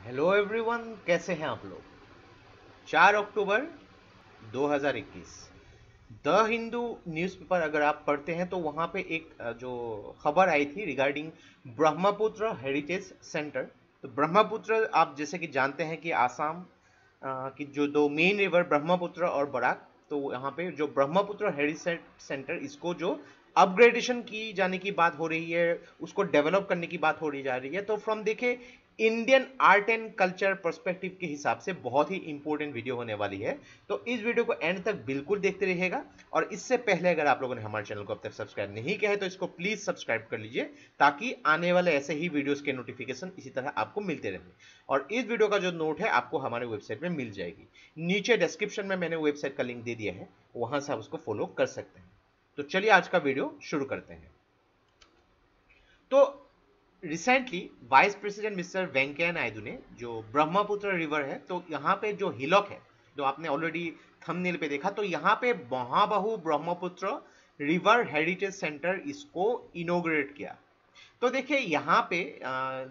Hello everyone, कैसे हैं आप लोग। 4 अक्टूबर 2021 द हिंदू न्यूज़पेपर अगर आप पढ़ते हैं तो वहाँ पे एक जो खबर आई थी रिगार्डिंग ब्रह्मपुत्र हेरिटेज सेंटर। तो ब्रह्मपुत्र आप जैसे कि जानते हैं कि आसाम की जो दो मेन रिवर ब्रह्मपुत्र और बराक, तो यहाँ पे जो ब्रह्मपुत्र हेरिटेज सेंटर इसको जो अपग्रेडेशन की जाने की बात हो रही है, उसको डेवलप करने की बात हो रही जा रही है। तो फ्रॉम देखे Indian art and culture perspective के हिसाब से बहुत ही इंपॉर्टेंट वीडियो होने वाली है। तो इस वीडियो को एंड तक बिल्कुल देखते रहिएगा। और इससे पहले अगर आप लोगों ने हमारे चैनल को अब तक सब्सक्राइब नहीं किया है तो इसको प्लीज सब्सक्राइब कर लीजिए, ताकि आने वाले ऐसे ही वीडियोस के नोटिफिकेशन इसी तरह आपको मिलते रहे। और इस वीडियो का जो नोट है आपको हमारे वेबसाइट में मिल जाएगी। नीचे डिस्क्रिप्शन में मैंने वेबसाइट का लिंक दे दिया है, वहां से आप उसको फॉलो कर सकते हैं। तो चलिए आज का वीडियो शुरू करते हैं। तो recently vice president mister Venkaiah Naidu ने जो ब्रह्मपुत्र रिवर है, तो यहाँ पे जो हिलॉक है, जो आपने ऑलरेडी थंबनेल पे देखा, तो यहाँ पे महाबाहु ब्रह्मपुत्र रिवर हेरिटेज सेंटर इसको इनोग्रेट किया। तो देखिए यहाँ पे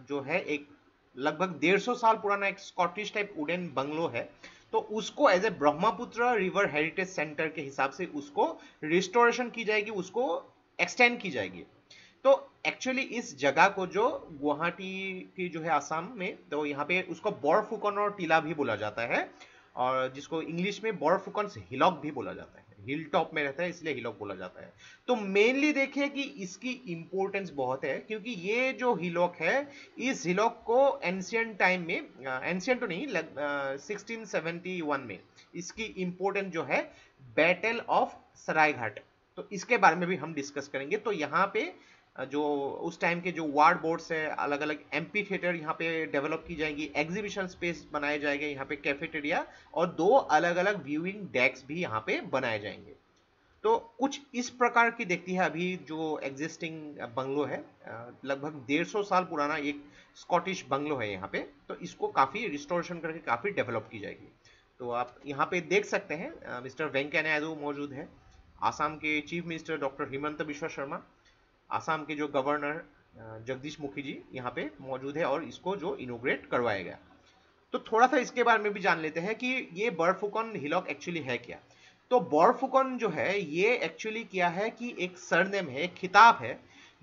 जो है एक लगभग 150 साल पुराना एक स्कॉटिश टाइप वुडन बंगलो है। तो उसको as a Brahmaputra river heritage centre के हिसाब से उसको रिस्टोरेशन की जाएगी, उसको एक्सटेंड की जाएगी। तो एक्चुअली इस जगह को जो गुवाहाटी की जो है आसाम में, तो यहाँ पे उसको बोरफुकन और टीला भी बोला जाता है, और जिसको इंग्लिश में बोरफुकन हिलॉक भी बोला जाता है। हिल टॉप में रहता है इसलिए हिलॉक बोला जाता है। तो मेनली देखिए कि इसकी इंपॉर्टेंस बहुत है, क्योंकि ये जो हिलॉक है, इस हिलॉक को एंशियंट टाइम में, एंशियंट तो नहीं, 1671 में इसकी इंपॉर्टेंस जो है बैटल ऑफ सरायघाट, तो इसके बारे में भी हम डिस्कस करेंगे। तो यहाँ पे जो उस टाइम के जो वार्ड बोर्ड्स है, अलग अलग एम्पी थिएटर यहाँ पे डेवलप की जाएंगी, एग्जीबिशन स्पेस बनाए जाएंगे, यहाँ पे कैफेटेरिया और दो अलग अलग व्यूइंग डेक्स भी यहाँ पे बनाए जाएंगे। तो कुछ इस प्रकार की देखती है अभी जो एग्जिस्टिंग बंगलो है। लगभग 150 साल पुराना एक स्कॉटिश बंगलो है यहाँ पे। तो इसको काफी रिस्टोरेशन करके काफी डेवलप की जाएगी। तो आप यहाँ पे देख सकते हैं मिस्टर वेंकैया नायडू मौजूद है, आसाम के chief minister doctor Himanta Bishwa Sharma, Assam के जो गवर्नर जगदीश मुखी जी यहाँ पे मौजूद है, और इसको जो इनोग्रेट करवाया गया। तो थोड़ा सा इसके बारे में भी जान लेते हैं कि ये बर्फुकन हिलॉक एक्चुअली है क्या। तो बर्फुकन जो है ये एक्चुअली क्या है कि एक सरनेम है, एक खिताब है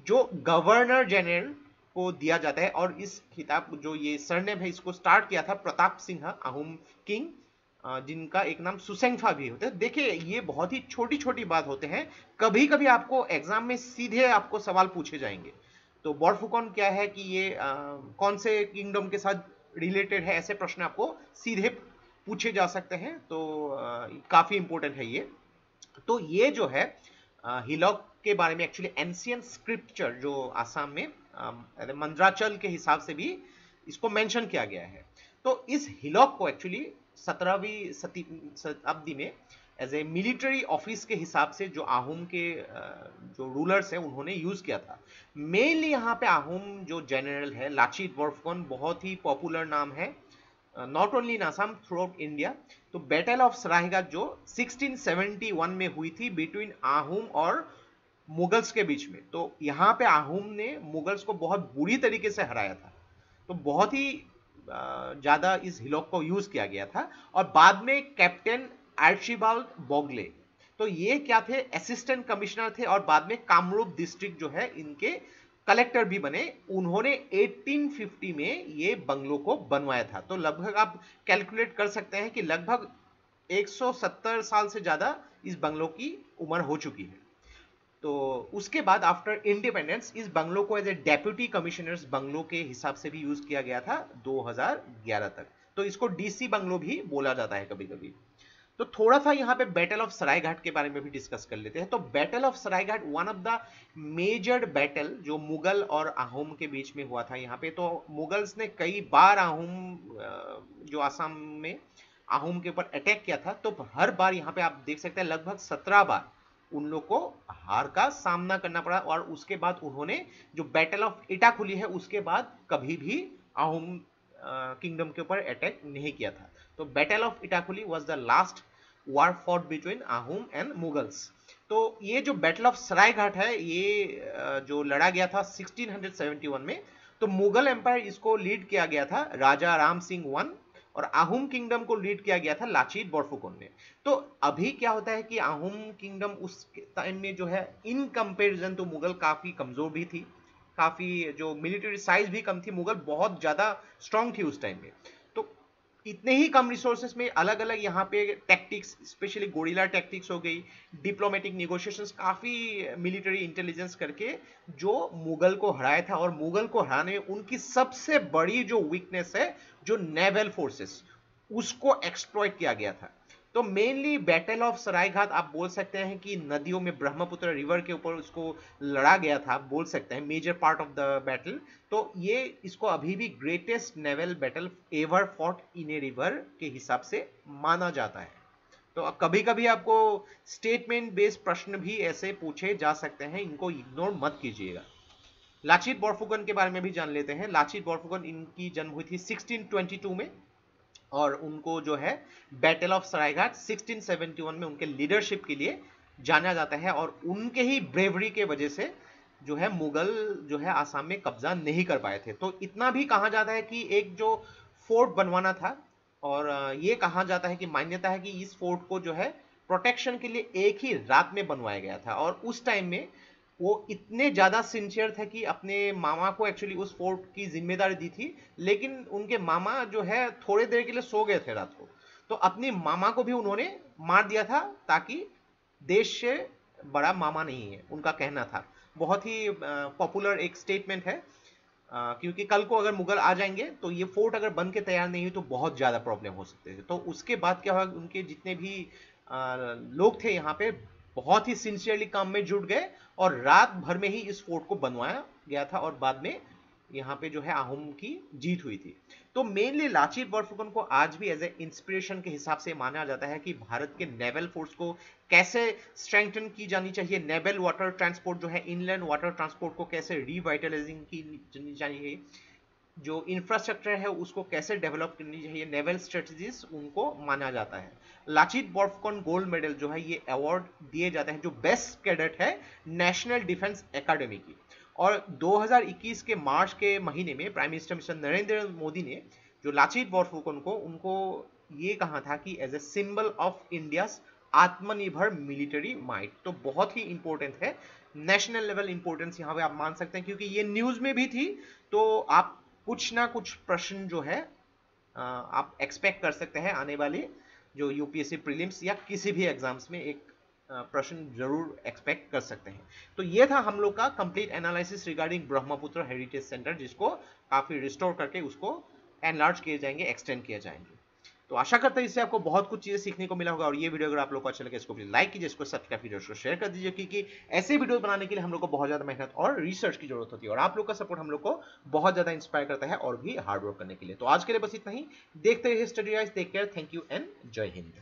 जो गवर्नर जनरल को दिया जाता है। और इस खिताब जो ये सरनेम है इसको स्टार्ट किया था प्रताप सिंह आहूम किंग, जिनका एक नाम सुसेंगफा भी होते हैं। देखिए ये बहुत ही छोटी छोटी बात होते हैं, कभी कभी आपको एग्जाम में सीधे आपको सवाल पूछे जाएंगे। तो बर्फुकन क्या है कि ये कौन से किंगडम के साथ रिलेटेड है, ऐसे प्रश्न आपको सीधे पूछे जा सकते हैं। तो काफी इंपॉर्टेंट है ये। तो ये जो है हिलॉक के बारे में एक्चुअली एंशियंट स्क्रिप्चर जो आसाम में मंद्राचल के हिसाब से भी इसको मेंशन किया गया है। तो इस हिलॉक को एक्चुअली 17वीं शताब्दी में एज ए मिलिट्री ऑफिस के हिसाब से जो आहूम के जो रूलर्स हैं उन्होंने यूज किया था। मेनली यहाँ पे आहूम जो जनरल है लाचित बोरफुकन, बहुत ही पॉपुलर नाम है not only in Assam, through out India. तो बैटल ऑफ सरायघाट जो 1671 में हुई थी बिटवीन आहूम और मुगल्स के बीच में, तो यहाँ पे आहूम ने मुगल्स को बहुत बुरी तरीके से हराया था। तो बहुत ही ज्यादा इस हिलॉक को यूज किया गया था। और बाद में कैप्टन आर्चिबाल्ड बोगले, तो ये क्या थे, असिस्टेंट कमिश्नर थे, और बाद में कामरूप डिस्ट्रिक्ट जो है इनके कलेक्टर भी बने। उन्होंने 1850 में ये बंगलो को बनवाया था। तो लगभग आप कैलकुलेट कर सकते हैं कि लगभग 170 साल से ज्यादा इस बंगलो की उम्र हो चुकी है। तो उसके बाद आफ्टर इंडिपेंडेंस इस बंगलो को as a deputy commissioner's bungalow के हिसाब से भी यूज किया गया था 2011 तक। तो इसको डीसी बंगलो भी बोला जाता है कभी कभी। तो थोड़ा सा यहाँ पे बैटल ऑफ सरायघाट के बारे में भी डिस्कस कर लेते हैं। तो battle of Saraighat one of the major battle जो मुगल और आहूम के बीच में हुआ था यहाँ पे। तो मुगल्स ने कई बार आहूम जो आसाम में आहूम के ऊपर अटैक किया था, तो हर बार यहाँ पे आप देख सकते हैं लगभग 17 बार उन लोग को हार का सामना करना पड़ा। और उसके बाद उन्होंने जो बैटल ऑफ इटाखुली है उसके बाद कभी भी आहूम किंगडम के ऊपर अटैक नहीं किया था। तो battle of Itakhuli was the last war fought between Ahom and Mughals. तो ये जो बैटल ऑफ सरायघाट है ये जो लड़ा गया था 1671 में, तो मुगल एम्पायर इसको लीड किया गया था राजा राम सिंह वन, और आहूम किंगडम को लीड किया गया था लाचित बोरफुकन ने। तो अभी क्या होता है कि आहूम किंगडम उस टाइम में जो है इन कंपैरिजन तो मुगल काफी कमजोर भी थी, काफी जो मिलिट्री साइज भी कम थी, मुगल बहुत ज्यादा स्ट्रांग थी उस टाइम में। तो इतने ही कम रिसोर्सेस में अलग अलग यहाँ पे टैक्टिक्स, स्पेशली गोरिल्ला टैक्टिक्स हो गई, डिप्लोमेटिक निगोशिएशंस, काफी मिलिट्री इंटेलिजेंस करके जो मुगल को हराया था। और मुगल को हराने में उनकी सबसे बड़ी जो वीकनेस है, जो नेवल फोर्सेस, उसको एक्सप्लॉइट किया गया था। तो मेनली बैटल ऑफ सरायघाट आप बोल सकते हैं कि नदियों में ब्रह्मपुत्र रिवर के ऊपर उसको लड़ा गया था, आप बोल सकते हैं major part of the battle. तो ये इसको अभी भी greatest naval battle ever fought in a river के हिसाब से माना जाता है। तो कभी कभी आपको स्टेटमेंट बेस्ड प्रश्न भी ऐसे पूछे जा सकते हैं, इनको इग्नोर मत कीजिएगा। लाचित बोरफुकन के बारे में भी जान लेते हैं। लाचित बोरफुकन, इनकी जन्म हुई थी 1622 में, और उनको जो है बैटल ऑफ सरायघाट 1671 में उनके लीडरशिप के लिए जाना जाता है। और उनके ही ब्रेवरी के वजह से जो है मुगल जो है आसाम में कब्जा नहीं कर पाए थे। तो इतना भी कहा जाता है कि एक जो फोर्ट बनवाना था, और ये कहा जाता है कि मान्यता है कि इस फोर्ट को जो है प्रोटेक्शन के लिए एक ही रात में बनवाया गया था। और उस टाइम में वो इतने ज्यादा सिंसियर थे कि अपने मामा को एक्चुअली उस फोर्ट की जिम्मेदारी दी थी, लेकिन उनके मामा जो है थोड़े देर के लिए सो गए थे रात को, तो अपनी मामा को भी उन्होंने मार दिया था, ताकि देश से बड़ा मामा नहीं है, उनका कहना था। बहुत ही पॉपुलर एक स्टेटमेंट है, क्योंकि कल को अगर मुगल आ जाएंगे तो ये फोर्ट अगर बन के तैयार नहीं हुई तो बहुत ज्यादा प्रॉब्लम हो सकते थे। तो उसके बाद क्या हुआ, उनके जितने भी लोग थे यहाँ पे बहुत ही सिंसियरली काम में जुट गए, और रात भर में ही इस फोर्ट को बनवाया गया था, और बाद में यहाँ पे जो है आहूम की जीत हुई थी। तो मेनली लाचित बोरफुकन को आज भी एज ए इंस्पिरेशन के हिसाब से माना जाता है कि भारत के नेवल फोर्स को कैसे स्ट्रेंथन की जानी चाहिए, नेवल वाटर ट्रांसपोर्ट जो है, इनलैंड वाटर ट्रांसपोर्ट को कैसे रिवाइटलाइजिंग की चाहिए, जो इंफ्रास्ट्रक्चर है उसको कैसे डेवलप करनी चाहिए, नेवल स्ट्रेटजीज, उनको माना जाता है। लाचित बोरफुकन गोल्ड मेडल जो है ये अवार्ड दिए जाते हैं जो बेस्ट कैडेट है नेशनल डिफेंस एकेडमी की। और 2021 के मार्च के महीने में prime minister mister Narendra Modi ने जो लाचित बोरफुकन को, उनको ये कहा था कि as a symbol of India's atmanirbhar military might. तो बहुत ही इंपॉर्टेंट है, नेशनल लेवल इंपॉर्टेंस यहाँ पे आप मान सकते हैं, क्योंकि ये न्यूज में भी थी। तो आप कुछ ना कुछ प्रश्न जो है आप एक्सपेक्ट कर सकते हैं आने वाले जो यूपीएससी प्रीलिम्स या किसी भी एग्जाम्स में एक प्रश्न जरूर एक्सपेक्ट कर सकते हैं। तो ये था हम लोग का complete analysis regarding Brahmaputra heritage centre, जिसको काफी रिस्टोर करके उसको एनलार्ज किए जाएंगे, एक्सटेंड किए जाएंगे। तो आशा करता हूं इससे आपको बहुत कुछ चीजें सीखने को मिला होगा। और ये वीडियो अगर आप लोग को अच्छा लगे इसको प्लीज लाइक कीजिए, इसको सब्सक्राइब कीजिए, इसको शेयर कर दीजिए, क्योंकि ऐसे वीडियो बनाने के लिए हम लोग को बहुत ज्यादा मेहनत और रिसर्च की जरूरत होती है, और आप लोग का सपोर्ट हम लोग को बहुत ज्यादा इंस्पायर करता है और भी हार्ड वर्क करने के लिए। तो आज के लिए बस इतना ही, देखते रहिए study guys, take care, thank you and जय हिंद।